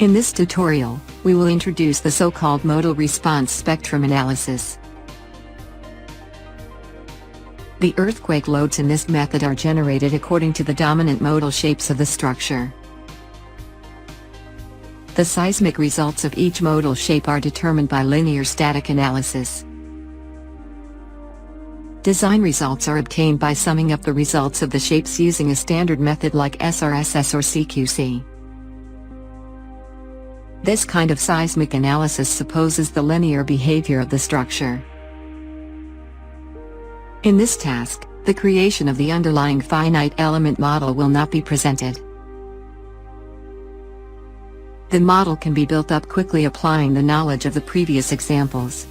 In this tutorial, we will introduce the so-called modal response spectrum analysis. The earthquake loads in this method are generated according to the dominant modal shapes of the structure. The seismic results of each modal shape are determined by linear static analysis. Design results are obtained by summing up the results of the shapes using a standard method like SRSS or CQC. This kind of seismic analysis supposes the linear behavior of the structure. In this task, the creation of the underlying finite element model will not be presented. The model can be built up quickly applying the knowledge of the previous examples.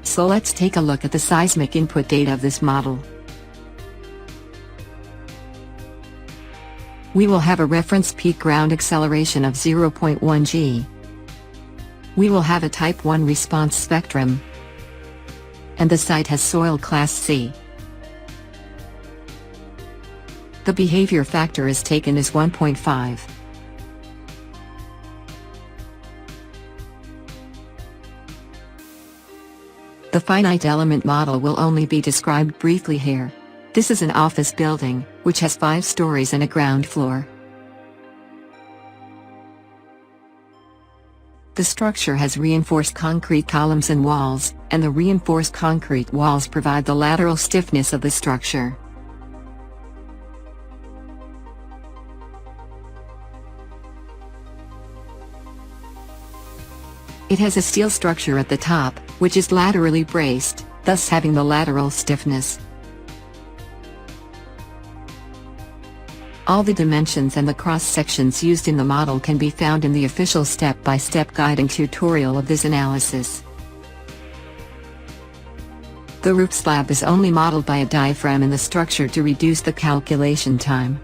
So let's take a look at the seismic input data of this model. We will have a reference peak ground acceleration of 0.1 g. We will have a type 1 response spectrum. And the site has soil class C. The behavior factor is taken as 1.5. The finite element model will only be described briefly here. This is an office building, which has 5 stories and a ground floor. The structure has reinforced concrete columns and walls, and the reinforced concrete walls provide the lateral stiffness of the structure. It has a steel structure at the top, which is laterally braced, thus having the lateral stiffness. All the dimensions and the cross-sections used in the model can be found in the official step-by-step guiding tutorial of this analysis. The roof slab is only modeled by a diaphragm in the structure to reduce the calculation time.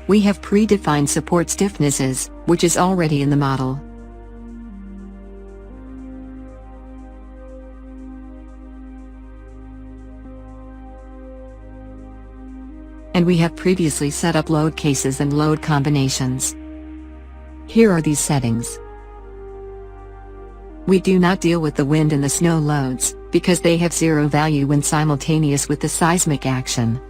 We have predefined support stiffnesses, which is already in the model. And we have previously set up load cases and load combinations. Here are these settings. We do not deal with the wind and the snow loads, because they have 0 value when simultaneous with the seismic action.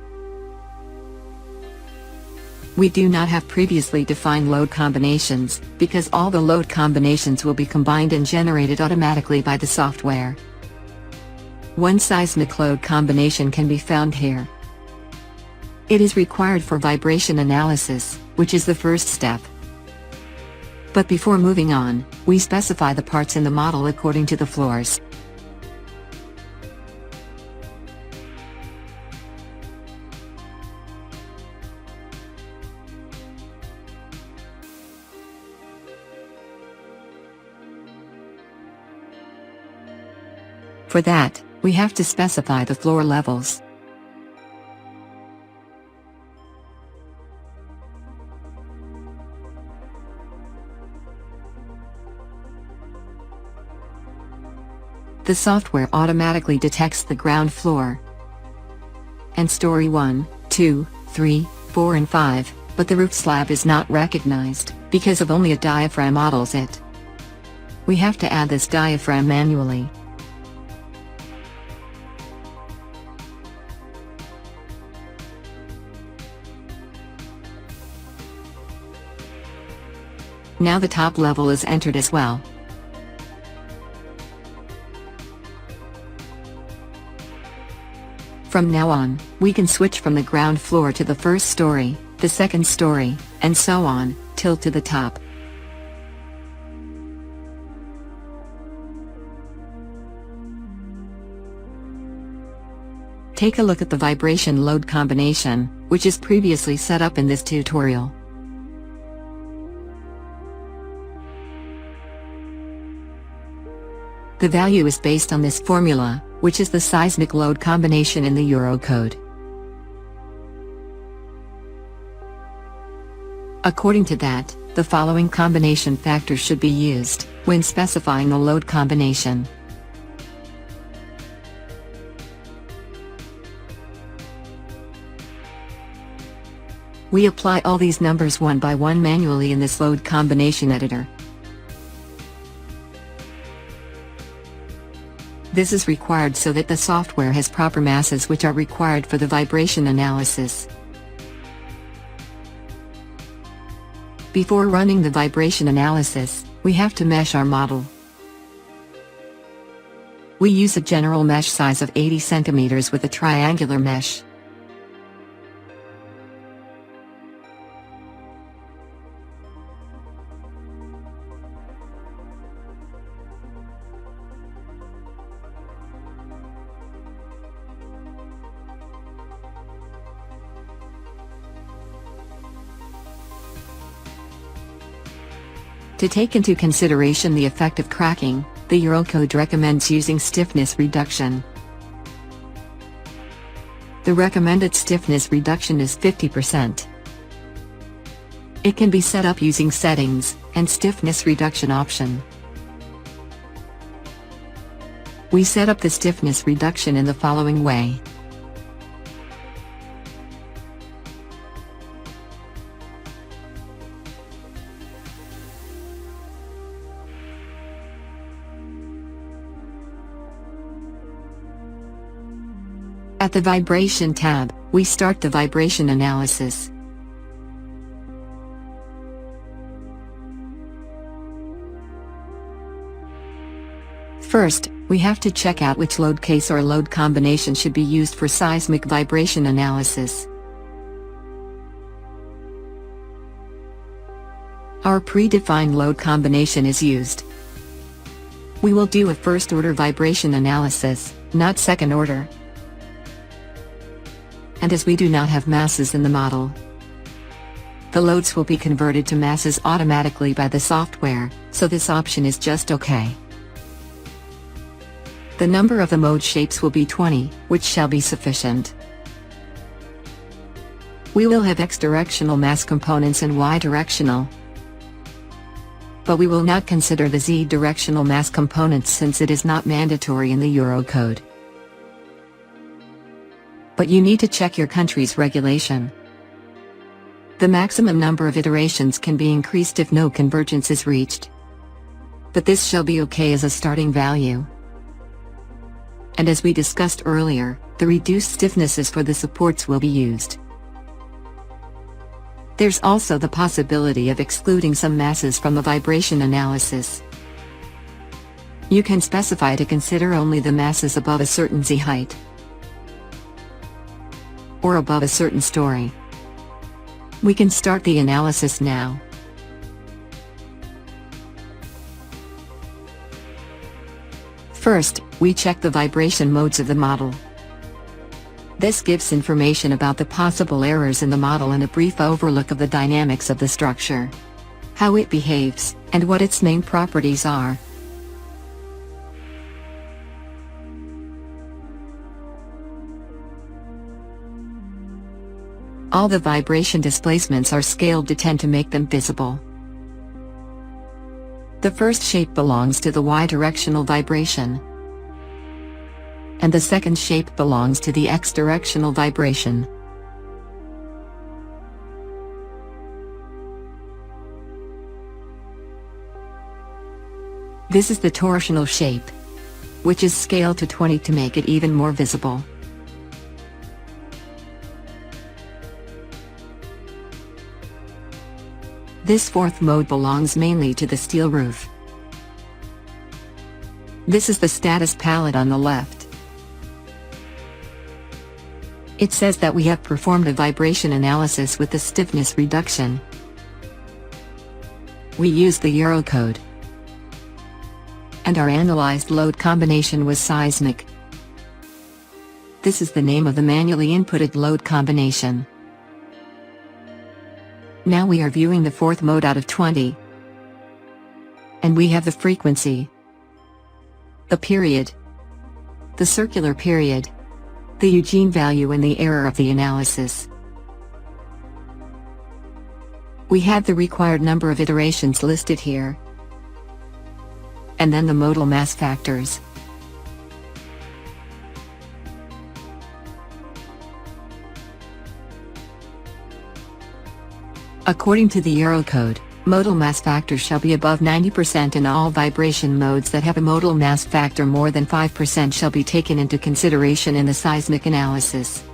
We do not have previously defined load combinations, because all the load combinations will be combined and generated automatically by the software. One seismic load combination can be found here. It is required for vibration analysis, which is the first step. But before moving on, we specify the parts in the model according to the floors. For that, we have to specify the floor levels. The software automatically detects the ground floor and story 1, 2, 3, 4 and 5, but the roof slab is not recognized, because of only a diaphragm models it. We have to add this diaphragm manually. Now the top level is entered as well. From now on, we can switch from the ground floor to the first story, the second story, and so on, till to the top. Take a look at the vibration load combination, which is previously set up in this tutorial. The value is based on this formula, which is the seismic load combination in the Eurocode. According to that, the following combination factors should be used when specifying the load combination. We apply all these numbers one by one manually in this load combination editor. This is required so that the software has proper masses which are required for the vibration analysis. Before running the vibration analysis, we have to mesh our model. We use a general mesh size of 80 cm with a triangular mesh. To take into consideration the effect of cracking, the Eurocode recommends using stiffness reduction. The recommended stiffness reduction is 50%. It can be set up using Settings and Stiffness Reduction option. We set up the stiffness reduction in the following way. At the Vibration tab, we start the vibration analysis. First, we have to check out which load case or load combination should be used for seismic vibration analysis. Our predefined load combination is used. We will do a first-order vibration analysis, not second order. And as we do not have masses in the model, the loads will be converted to masses automatically by the software, so this option is just okay. The number of the mode shapes will be 20, which shall be sufficient. We will have x-directional mass components and y-directional, but we will not consider the z-directional mass components since it is not mandatory in the Eurocode. But you need to check your country's regulation. The maximum number of iterations can be increased if no convergence is reached. But this shall be okay as a starting value. And as we discussed earlier, the reduced stiffnesses for the supports will be used. There's also the possibility of excluding some masses from the vibration analysis. You can specify to consider only the masses above a certain z height, or above a certain story. We can start the analysis now. First, we check the vibration modes of the model. This gives information about the possible errors in the model and a brief overlook of the dynamics of the structure, how it behaves, and what its main properties are. All the vibration displacements are scaled to 10 to make them visible. The first shape belongs to the y-directional vibration, and the second shape belongs to the x-directional vibration. This is the torsional shape, which is scaled to 20 to make it even more visible. This fourth mode belongs mainly to the steel roof. This is the status palette on the left. It says that we have performed a vibration analysis with the stiffness reduction. We used the Eurocode, and our analyzed load combination was seismic. This is the name of the manually inputted load combination. Now we are viewing the fourth mode out of 20. And we have the frequency, the period, the circular period, the Eugene value and the error of the analysis. We have the required number of iterations listed here, and then the modal mass factors. According to the Eurocode, modal mass factor shall be above 90% and all vibration modes that have a modal mass factor more than 5% shall be taken into consideration in the seismic analysis.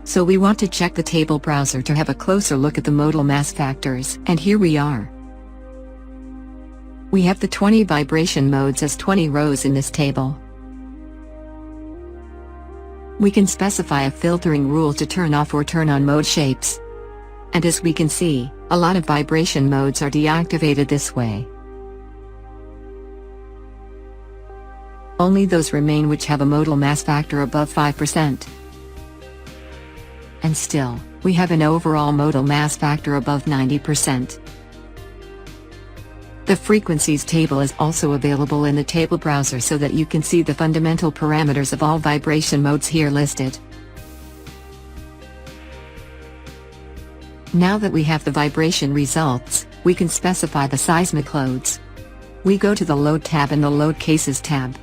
So we want to check the table browser to have a closer look at the modal mass factors, and here we are. We have the 20 vibration modes as 20 rows in this table. We can specify a filtering rule to turn off or turn on mode shapes. And as we can see, a lot of vibration modes are deactivated this way. Only those remain which have a modal mass factor above 5%. And still, we have an overall modal mass factor above 90%. The frequencies table is also available in the table browser so that you can see the fundamental parameters of all vibration modes here listed. Now that we have the vibration results, we can specify the seismic loads. We go to the Load tab and the Load Cases tab.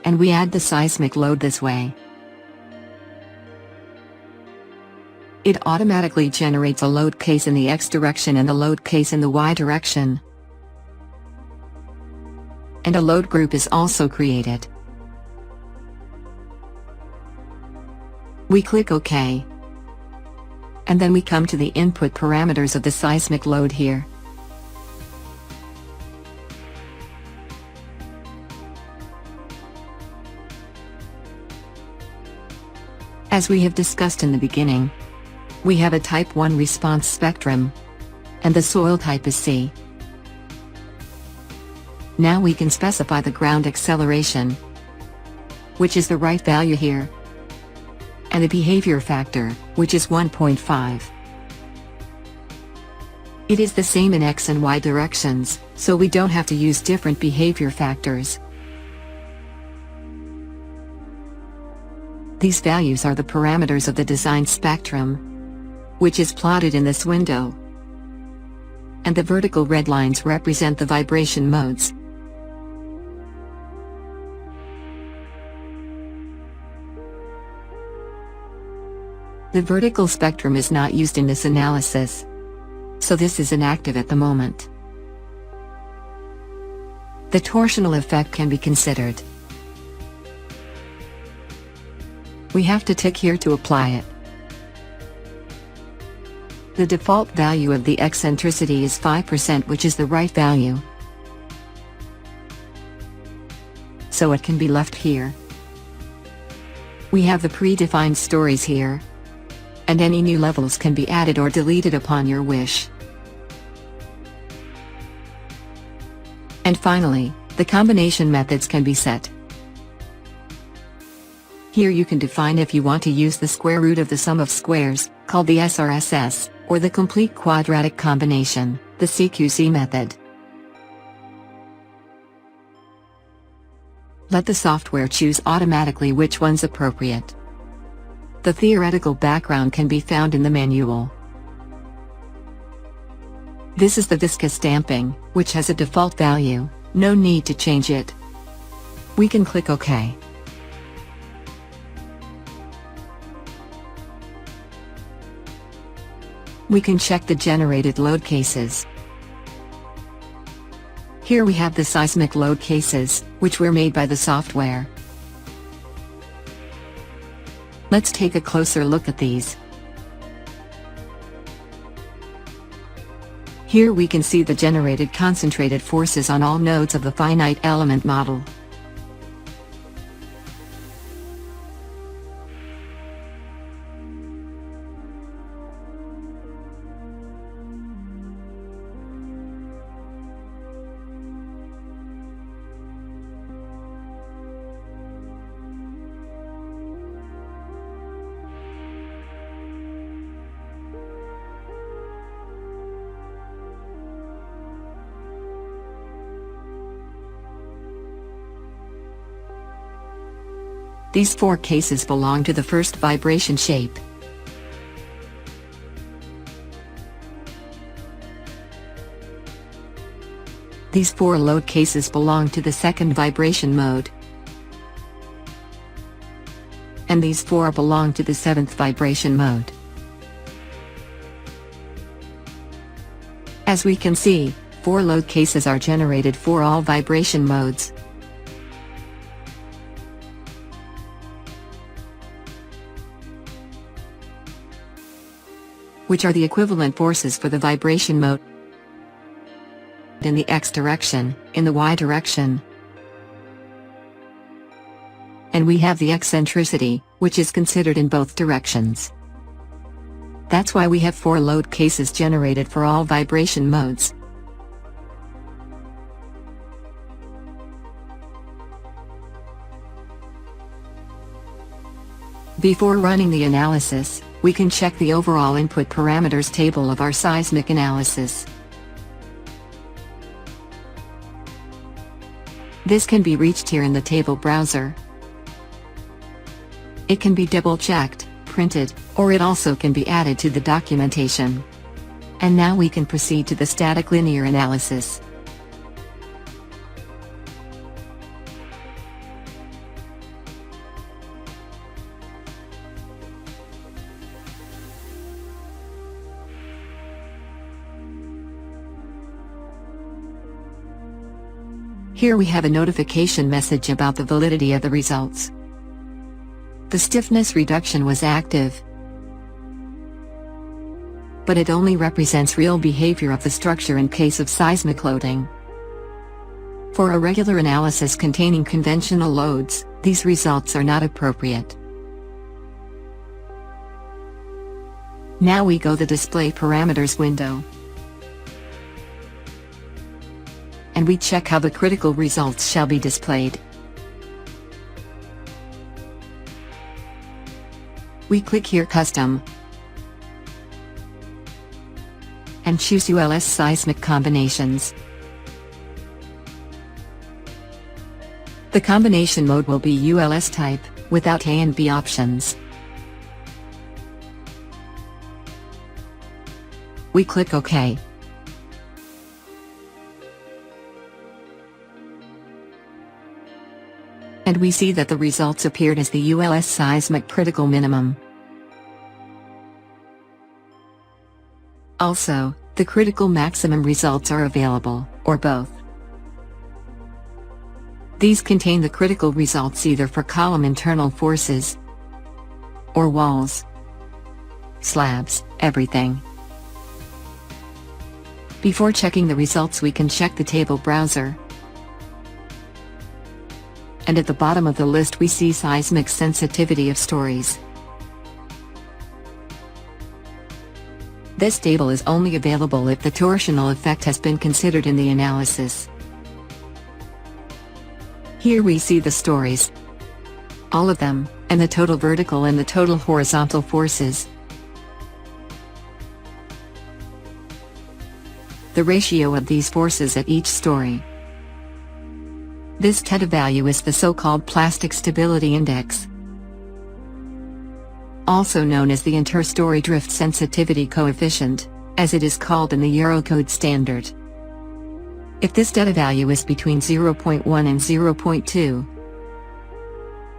And we add the seismic load this way. It automatically generates a load case in the X direction and a load case in the Y direction. And a load group is also created. We click OK. And then we come to the input parameters of the seismic load here. As we have discussed in the beginning, we have a type 1 response spectrum, and the soil type is C. Now we can specify the ground acceleration, which is the right value here, and the behavior factor, which is 1.5. It is the same in X and Y directions, so we don't have to use different behavior factors. These values are the parameters of the design spectrum, which is plotted in this window. And the vertical red lines represent the vibration modes. The vertical spectrum is not used in this analysis, so this is inactive at the moment. The torsional effect can be considered. We have to tick here to apply it. The default value of the eccentricity is 5%, which is the right value. So it can be left here. We have the predefined stories here. And any new levels can be added or deleted upon your wish. And finally, the combination methods can be set. Here you can define if you want to use the square root of the sum of squares, called the SRSS, or the complete quadratic combination, the CQC method. Let the software choose automatically which one's appropriate. The theoretical background can be found in the manual. This is the viscous damping, which has a default value, no need to change it. We can click OK. We can check the generated load cases. Here we have the seismic load cases, which were made by the software. Let's take a closer look at these. Here we can see the generated concentrated forces on all nodes of the finite element model. These 4 cases belong to the first vibration shape. These 4 load cases belong to the second vibration mode. And these 4 belong to the 7th vibration mode. As we can see, 4 load cases are generated for all vibration modes. Which are the equivalent forces for the vibration mode in the X direction, in the Y direction. And we have the eccentricity, which is considered in both directions. That's why we have 4 load cases generated for all vibration modes. Before running the analysis, we can check the overall input parameters table of our seismic analysis. This can be reached here in the table browser. It can be double-checked, printed, or it also can be added to the documentation. And now we can proceed to the static linear analysis. Here we have a notification message about the validity of the results. The stiffness reduction was active, but it only represents real behavior of the structure in case of seismic loading. For a regular analysis containing conventional loads, these results are not appropriate. Now we go to the Display Parameters window. And we check how the critical results shall be displayed. We click here Custom and choose ULS Seismic Combinations. The combination mode will be ULS type, without A and B options. We click OK. And we see that the results appeared as the ULS seismic critical minimum. Also, the critical maximum results are available, or both. These contain the critical results either for column internal forces, or walls, slabs, everything. Before checking the results, we can check the table browser. And at the bottom of the list we see seismic sensitivity of stories. This table is only available if the torsional effect has been considered in the analysis. Here we see the stories, all of them, and the total vertical and the total horizontal forces. The ratio of these forces at each story. This theta value is the so-called plastic stability index, also known as the inter-story drift sensitivity coefficient, as it is called in the Eurocode standard. If this theta value is between 0.1 and 0.2,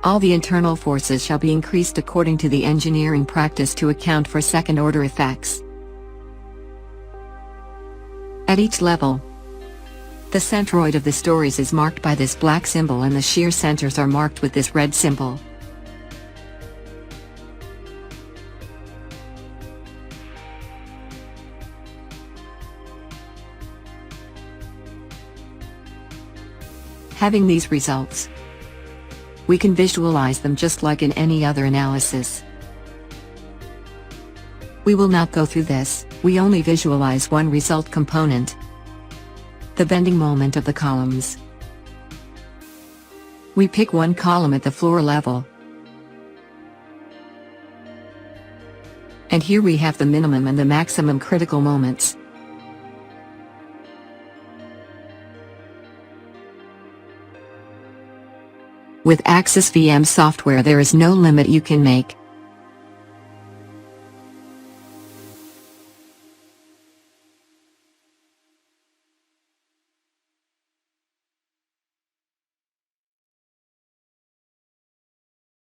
all the internal forces shall be increased according to the engineering practice to account for second-order effects. At each level, the centroid of the stories is marked by this black symbol and the shear centers are marked with this red symbol. Having these results, we can visualize them just like in any other analysis. We will not go through this, we only visualize one result component: the bending moment of the columns. We pick one column at the floor level. And here we have the minimum and the maximum critical moments. With AXISVM software there is no limit you can make.